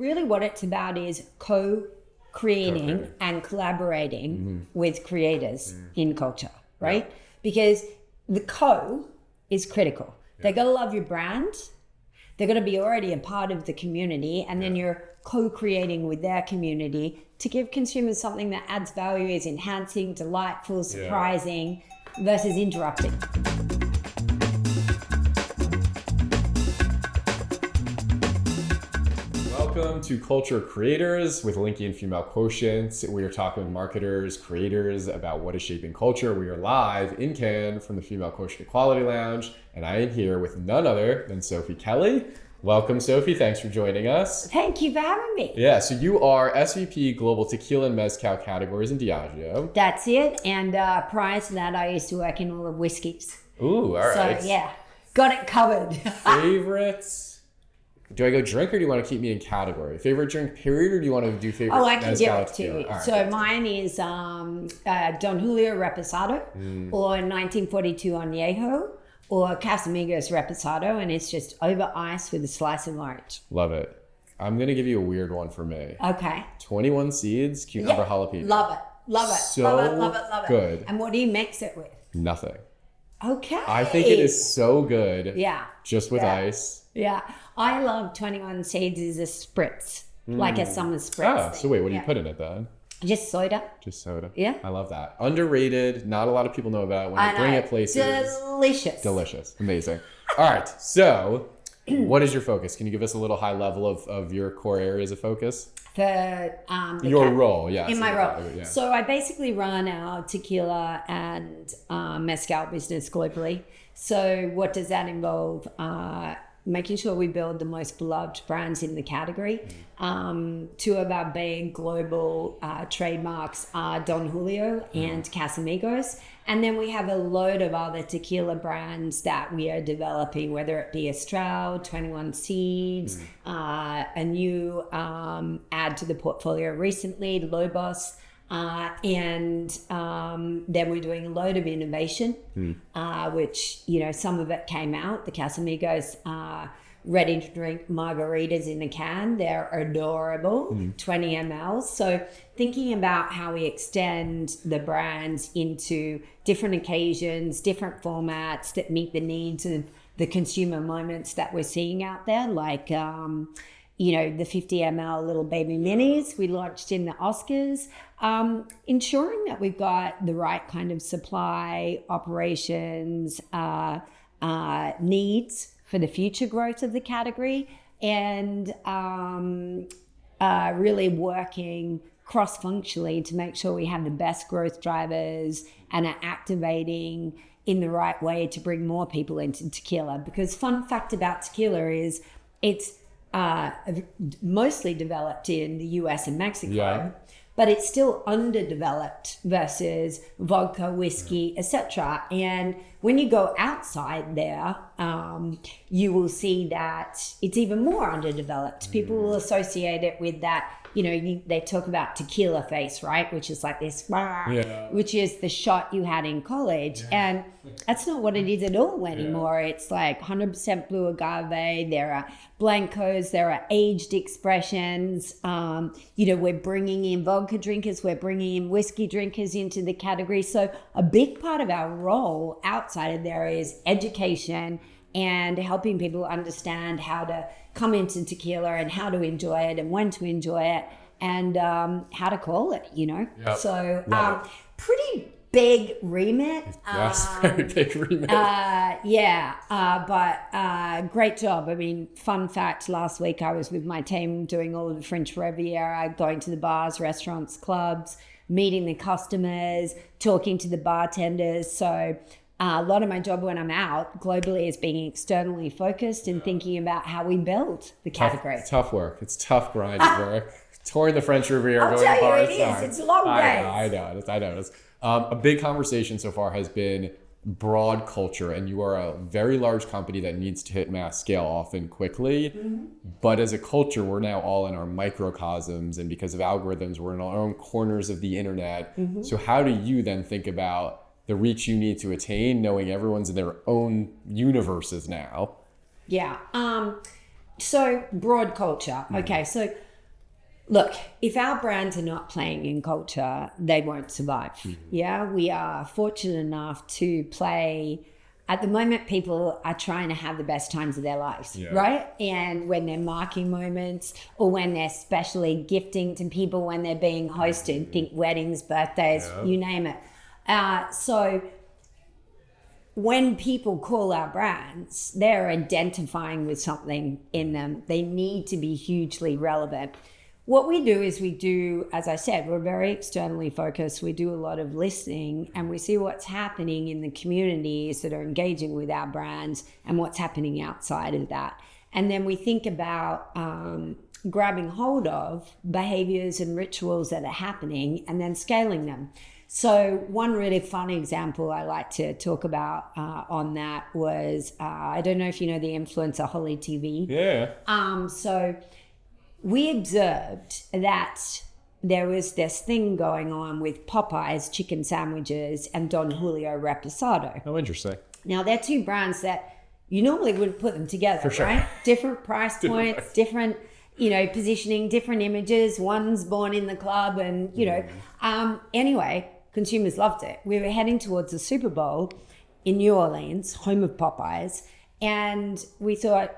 really what it's about is co-creating and collaborating with creators in culture, right? Yeah. Because the co is critical. Yeah. They got to love your brand. They're going to be already a part of the community, and then you're co-creating with their community to give consumers something that adds value, is enhancing, delightful, surprising, versus interrupting. Welcome to Culture Creators with Linqia and Female Quotient. We are talking with marketers, creators about what is shaping culture. We are live in Cannes from the Female Quotient Equality Lounge, and I am here with none other than Sophie Kelly. Welcome, Sophie. Thanks for joining us. Thank you for having me. Yeah, so you are SVP Global Tequila and Mezcal categories in Diageo. That's it. And prior to that, I used to work in all the whiskeys. Ooh, all right. So, yeah, got it covered. Favorites? Do I go drink or do you want to keep me in category? Favorite drink period, or do you want to do favorite? Oh, I can give it to you. Right. So mine is Don Julio Reposado or 1942 Añejo or Casamigos Reposado, and it's just over ice with a slice of orange. Love it. I'm going to give you a weird one for me. Okay. 21 seeds, cucumber jalapeno. Love it. Love it. So love it. good. And what do you mix it with? Nothing. Okay. I think it is so good. Yeah. Just with ice. Yeah. I love 21 seeds as a spritz, like a summer spritz. Oh, so wait, what do you put in it then? Just soda. Just soda. Yeah. I love that. Underrated. Not a lot of people know about it. When I bring it places. Delicious. Amazing. All right. So what is your focus? Can you give us a little high level of your core areas of focus? For your role, yes. In my role. Yeah. So I basically run our tequila and mezcal business globally. So what does that involve? Making sure we build the most beloved brands in the category. Two of our big global trademarks are Don Julio and Casamigos. And then we have a load of other tequila brands that we are developing, whether it be Astral, 21 Seeds, a new add to the portfolio recently, Lobos. And then we're doing a load of innovation, which, some of it came out. The Casamigos ready to drink margaritas in a can. They're adorable, 20 ml. So thinking about how we extend the brands into different occasions, different formats that meet the needs of the consumer moments that we're seeing out there, like the 50 ml little baby minis we launched in the Oscars, ensuring that we've got the right kind of supply, operations, needs for the future growth of the category, and really working cross-functionally to make sure we have the best growth drivers and are activating in the right way to bring more people into tequila. Because fun fact about tequila is it's mostly developed in the US and Mexico, but it's still underdeveloped versus vodka, whiskey, etc. And when you go outside there, you will see that it's even more underdeveloped. People will associate it with that. They talk about tequila face, right? Which is like this, which is the shot you had in college. And that's not what it is at all anymore. It's like 100% blue agave. There are blancos. There are aged expressions. We're bringing in vodka drinkers. We're bringing in whiskey drinkers into the category. So a big part of our role outside of there is education and helping people understand how to come into tequila and how to enjoy it and when to enjoy it and how to call it, Yep. So pretty big remit. Yes, very big remit. But great job. I mean, fun fact, last week I was with my team doing all of the French Riviera, going to the bars, restaurants, clubs, meeting the customers, talking to the bartenders. So a lot of my job when I'm out globally is being externally focused and thinking about how we build the category. It's tough work. It's tough grind work. Touring the French Riviera, I'll going to bars. It is. It's a long day. I know. A big conversation so far has been broad culture, and you are a very large company that needs to hit mass scale often quickly. But as a culture, we're now all in our microcosms, and because of algorithms, we're in our own corners of the internet. So how do you then think about the reach you need to attain, knowing everyone's in their own universes now? Yeah. So broad culture. Okay. So Look, if our brands are not playing in culture, they won't survive. Yeah, we are fortunate enough to play. At the moment, people are trying to have the best times of their lives, right? And when they're marking moments or when they're specially gifting to people when they're being hosted, think weddings, birthdays, you name it. So when people call our brands, they're identifying with something in them. They need to be hugely relevant. What we do is as I said, we're very externally focused. We do a lot of listening and we see what's happening in the communities that are engaging with our brands and what's happening outside of that. And then we think about grabbing hold of behaviors and rituals that are happening and then scaling them. So one really fun example I like to talk about on that was, I don't know if you know the influencer Holly TV. Yeah. So we observed that there was this thing going on with Popeye's chicken sandwiches and Don Julio Reposado. Oh, interesting. Now, they're two brands that you normally wouldn't put them together, For sure. right? Different price points, different, positioning, different images. One's born in the club and, anyway, consumers loved it. We were heading towards the Super Bowl in New Orleans, home of Popeyes, and we thought,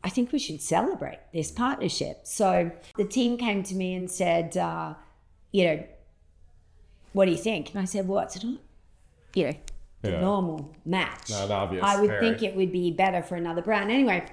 I think we should celebrate this partnership. So the team came to me and said, what do you think? And I said, well, it's not, the normal match. Not obvious. I would think it would be better for another brand. Anyway,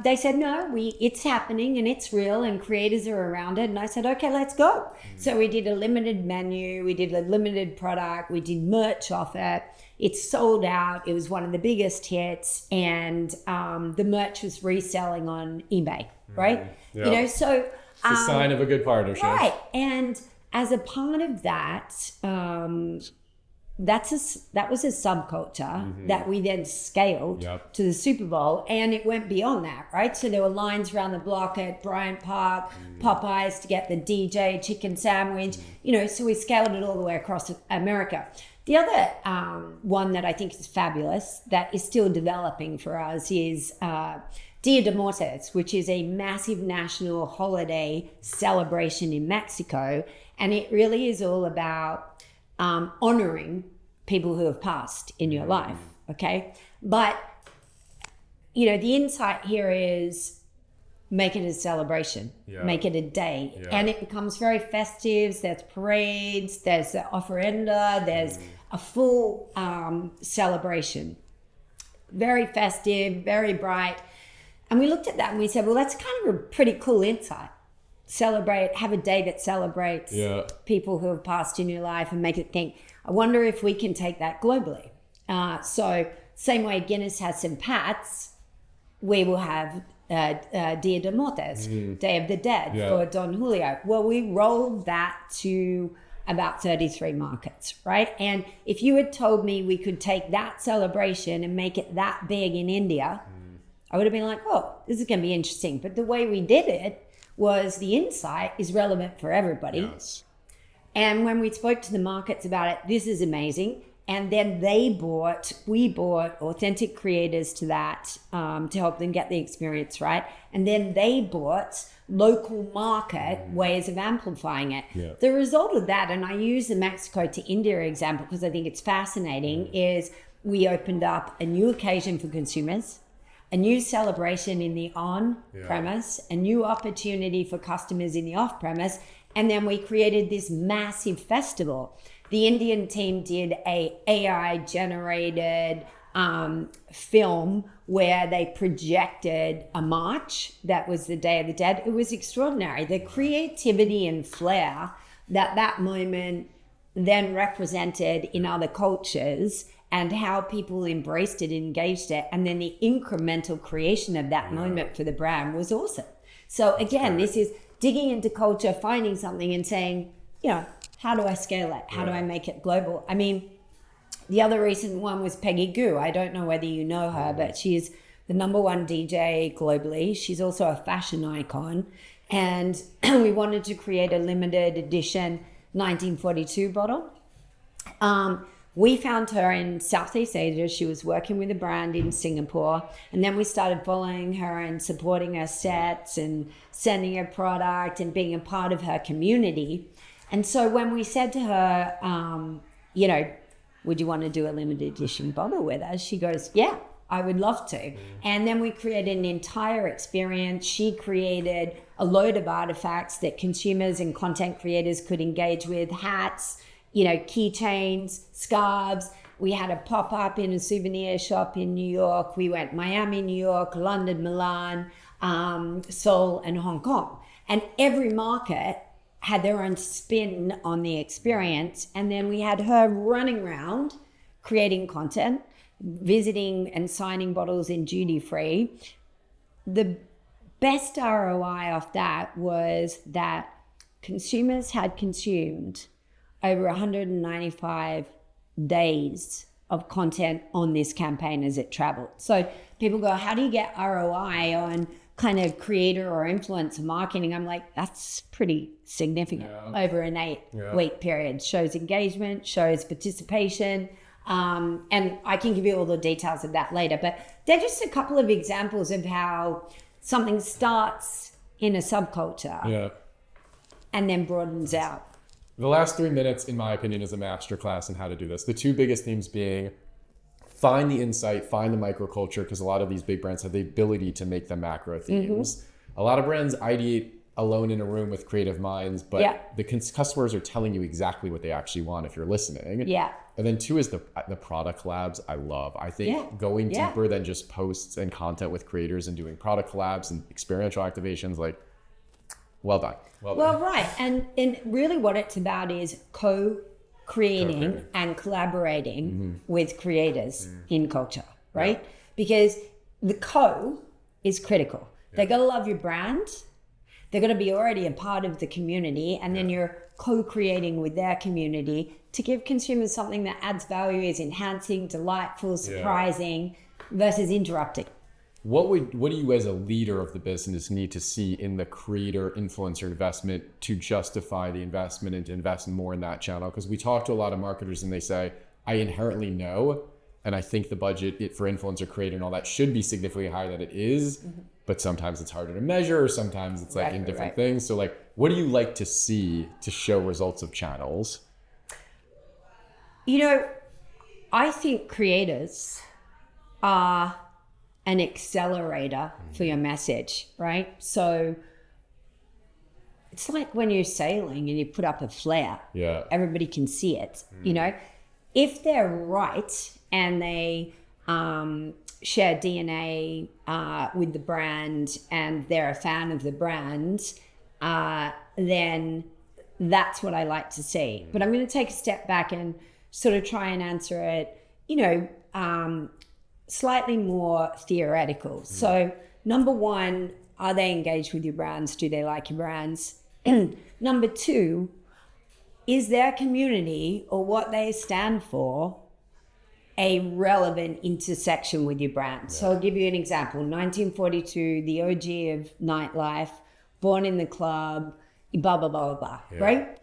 they said, no, it's happening and it's real and creators are around it. And I said, okay, let's go. So we did a limited menu. We did a limited product. We did merch off it. It sold out. It was one of the biggest hits. And the merch was reselling on eBay, right? Yeah. So... it's a sign of a good partnership. Right. And as a part of that, that was a subculture that we then scaled to the Super Bowl, and it went beyond that, right? So there were lines around the block at Bryant Park, Popeyes to get the DJ chicken sandwich, so we scaled it all the way across America. The other one that I think is fabulous that is still developing for us is Dia de Muertos, which is a massive national holiday celebration in Mexico. And it really is all about honoring people who have passed in your life, okay? But, the insight here is make it a celebration, make it a day. And it becomes very festive. There's parades, there's the ofrenda, there's a full celebration. Very festive, very bright. And we looked at that and we said, well, that's kind of a pretty cool insight. Have a day that celebrates people who have passed in your life and make it think, I wonder if we can take that globally. So same way Guinness has St. Pat's, we will have Dia de Muertos, Day of the Dead for Don Julio. Well, we rolled that to about 33 markets, right? And if you had told me we could take that celebration and make it that big in India, I would have been like, oh, this is going to be interesting. But the way we did it was the insight is relevant for everybody. Yes. And when we spoke to the markets about it, this is amazing. And then we bought authentic creators to that to help them get the experience right. And then they bought local market ways of amplifying it. Yeah. The result of that, and I use the Mexico to India example because I think it's fascinating, is we opened up a new occasion for consumers, a new celebration in the on-premise, a new opportunity for customers in the off-premise, and then we created this massive festival. The Indian team did a AI-generated film where they projected a march that was the Day of the Dead. It was extraordinary. The creativity and flair that moment then represented in other cultures and how people embraced it, engaged it, and then the incremental creation of that moment for the brand was awesome. So again, this is digging into culture, finding something and saying, how do I scale it? How do I make it global? I mean, the other recent one was Peggy Gou. I don't know whether you know her, but she's the #1 DJ globally. She's also a fashion icon. And we wanted to create a limited edition 1942 bottle. We found her in Southeast Asia. She was working with a brand in Singapore. And then we started following her and supporting her sets and sending her product and being a part of her community. And so when we said to her, would you want to do a limited edition bottle with us? She goes, yeah, I would love to. And then we created an entire experience. She created a load of artifacts that consumers and content creators could engage with, hats, keychains, scarves. We had a pop-up in a souvenir shop in New York. We went Miami, New York, London, Milan, Seoul, and Hong Kong. And every market had their own spin on the experience. And then we had her running around creating content, visiting and signing bottles in duty free. The best ROI off that was that consumers had consumed over 195 days of content on this campaign as it traveled. So people go, how do you get ROI on kind of creator or influencer marketing? I'm like, that's pretty significant over an 8-week period. Shows engagement, shows participation. And I can give you all the details of that later, but they're just a couple of examples of how something starts in a subculture and then broadens out. The last 3 minutes, in my opinion, is a masterclass in how to do this. The two biggest themes being find the insight, find the microculture, because a lot of these big brands have the ability to make them macro themes. A lot of brands ideate alone in a room with creative minds, but the customers are telling you exactly what they actually want if you're listening. And then 2 is the product collabs. I love. I think going deeper than just posts and content with creators and doing product collabs and experiential activations, like, well done. Well, right. And really what it's about is co-creating and collaborating with creators in culture, right? Because the co is critical. They got to love your brand. They're going to be already a part of the community, and then you're co-creating with their community to give consumers something that adds value, is enhancing, delightful, surprising, versus interrupting. What do you as a leader of the business need to see in the creator influencer investment to justify the investment and to invest more in that channel? Because we talk to a lot of marketers and they say, I inherently know, and I think the budget for influencer creator and all that should be significantly higher than it is. But sometimes it's harder to measure, or sometimes it's like in different things. So like, what do you like to see to show results of channels? I think creators are an accelerator for your message, right? So it's like when you're sailing and you put up a flare, everybody can see it, If they're right and they share DNA with the brand and they're a fan of the brand, then that's what I like to see. But I'm going to take a step back and sort of try and answer it, slightly more theoretical. So number 1, are they engaged with your brands? Do they like your brands? Number 2, is their community or what they stand for a relevant intersection with your brand? So I'll give you an example. 1942, the OG of nightlife, born in the club, blah, blah, blah, blah, right?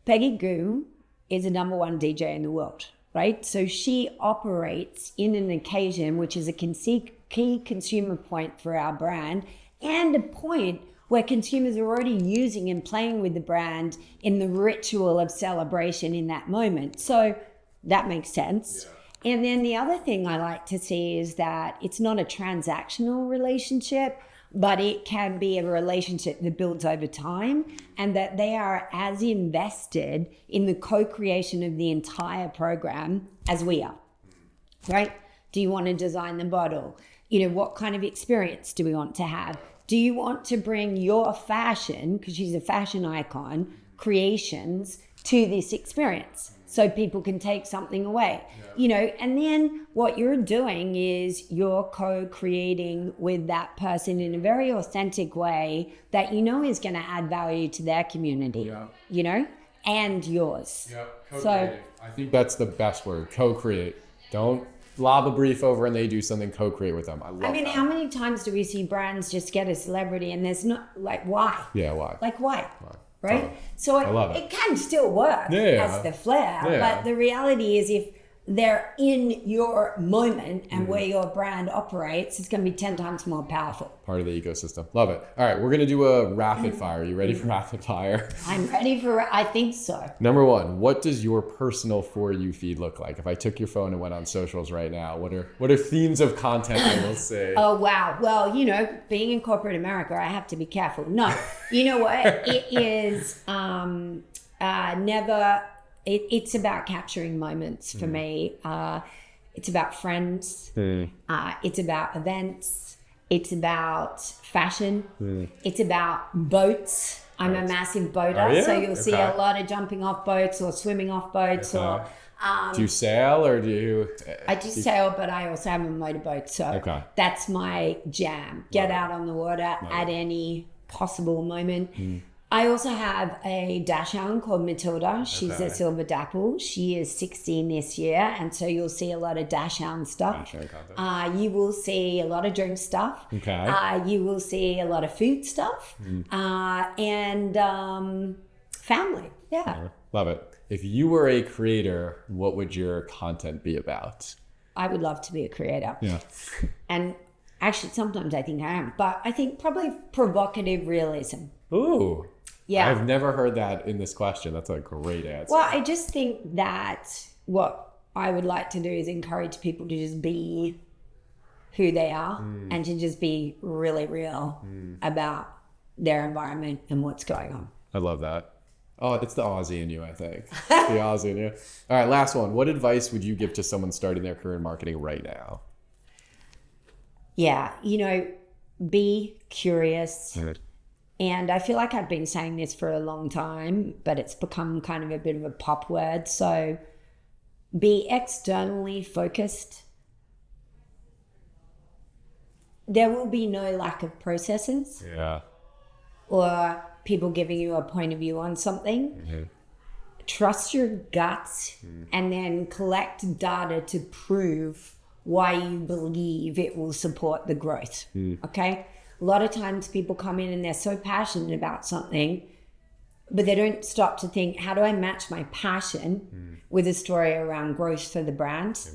Peggy Gou is the number 1 DJ in the world, right? So she operates in an occasion which is a key consumer point for our brand, and a point where consumers are already using and playing with the brand in the ritual of celebration in that moment. So that makes sense. And then the other thing I like to see is that it's not a transactional relationship, but it can be a relationship that builds over time, and that they are as invested in the co-creation of the entire program as we are, right? Do you want to design the bottle? What kind of experience do we want to have? Do you want to bring your fashion, because she's a fashion icon, creations to this experience so people can take something away? And then what you're doing is you're co-creating with that person in a very authentic way that is going to add value to their community, and yours. So I think that's the best word, co-create. Don't lob a brief over and they do something, co-create with them. I love that. How many times do we see brands just get a celebrity and there's not, like, why? Yeah, why? Like, why? right? Totally. So I love it can still work as the flair, but the reality is if they're in your moment and where your brand operates, it's going to be 10 times more powerful. Part of the ecosystem. Love it. All right, we're going to do a rapid fire. You ready for rapid fire? I'm ready for, I think so. Number one, what does your personal For You feed look like? If I took your phone and went on socials right now, what are themes of content I will say? Oh, wow. Well, you know, being in corporate America, I have to be careful. No, you know what? It is it's about capturing moments for me. It's about friends. It's about events. It's about fashion. It's about boats. I'm a massive boater, so you'll see a lot of jumping off boats or swimming off boats. Or do you sail or do you? I do sail, but I also have a motorboat, so that's my jam. Get out on the water at any possible moment. I also have a dachshund called Matilda. She's a silver dapple. She is 16 this year, and so you'll see a lot of dachshund stuff. You will see a lot of drink stuff. You will see a lot of food stuff, and family. Yeah, love it. If you were a creator, what would your content be about? I would love to be a creator. Yeah, and actually, sometimes I think I am, but I think probably provocative realism. Ooh. Yeah. I've never heard that in this question. That's a great answer. Well, I just think that what I would like to do is encourage people to just be who they are and to just be really real about their environment and what's going on. I love that. Oh, it's the Aussie in you, I think. The Aussie in you. All right, last one. What advice would you give to someone starting their career in marketing right now? Yeah, you know, be curious. And I feel like I've been saying this for a long time, but it's become kind of a bit of a pop word. So be externally focused. There will be no lack of processes. Yeah. Or people giving you a point of view on something. Trust your guts and then collect data to prove why you believe it will support the growth. Okay? A lot of times people come in and they're so passionate about something, but they don't stop to think, how do I match my passion with a story around growth for the brand?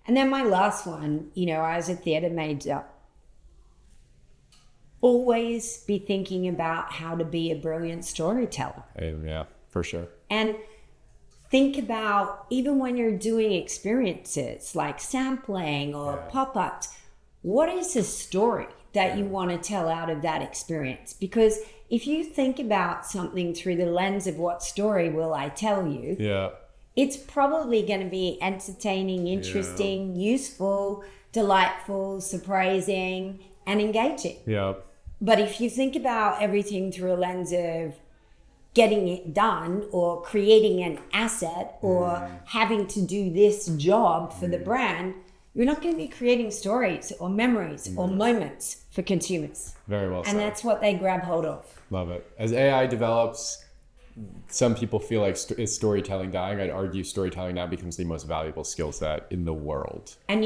And then my last one, you know, I was a theatre major. Always be thinking about how to be a brilliant storyteller. Yeah, for sure. And think about, even when you're doing experiences like sampling or pop-ups, what is the story that you want to tell out of that experience? Because if you think about something through the lens of what story will I tell you, it's probably going to be entertaining, interesting, useful, delightful, surprising, and engaging. But if you think about everything through a lens of getting it done or creating an asset or having to do this job for the brand, you're not going to be creating stories or memories or moments for consumers. Very well said. And that's what they grab hold of. Love it. As AI develops, some people feel like is storytelling dying. I'd argue storytelling now becomes the most valuable skill set in the world. And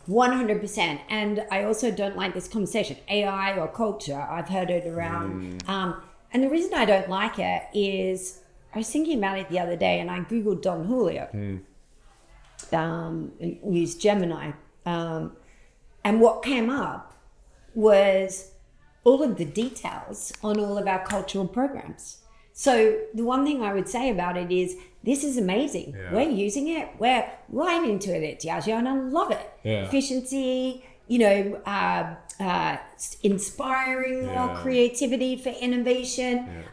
100%. And I also don't like this conversation, AI or culture. I've heard it around. And the reason I don't like it is, I was thinking about it the other day and I Googled Don Julio. Used Gemini. And what came up was all of the details on all of our cultural programs. So the one thing I would say about it is, this is amazing. We're using it. We're right into it at Diageo and I love it. Efficiency, you know, inspiring more creativity for innovation,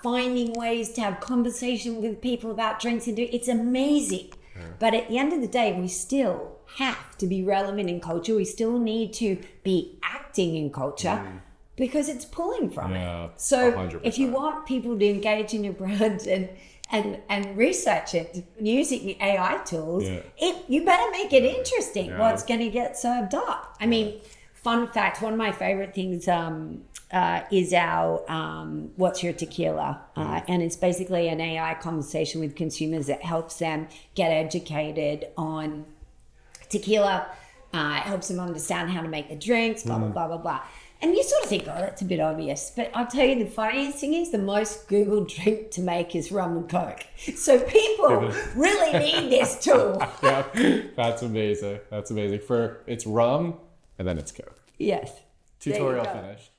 finding ways to have conversation with people about drinks and it's amazing. But at the end of the day, we still have to be relevant in culture. We still need to be acting in culture because it's pulling from it. So 100%. If you want people to engage in your brand and research it using AI tools, you better make it interesting what's going to get served up. I mean, fun fact, one of my favorite things is our What's Your Tequila? And it's basically an AI conversation with consumers that helps them get educated on tequila, helps them understand how to make the drinks, blah, blah, blah, blah, blah. And you sort of think, oh, that's a bit obvious. But I'll tell you, the funniest thing is the most Googled drink to make is rum and Coke. So people really need this tool. Yeah, that's amazing. That's amazing. It's rum and then it's Coke. Yes. Tutorial finished.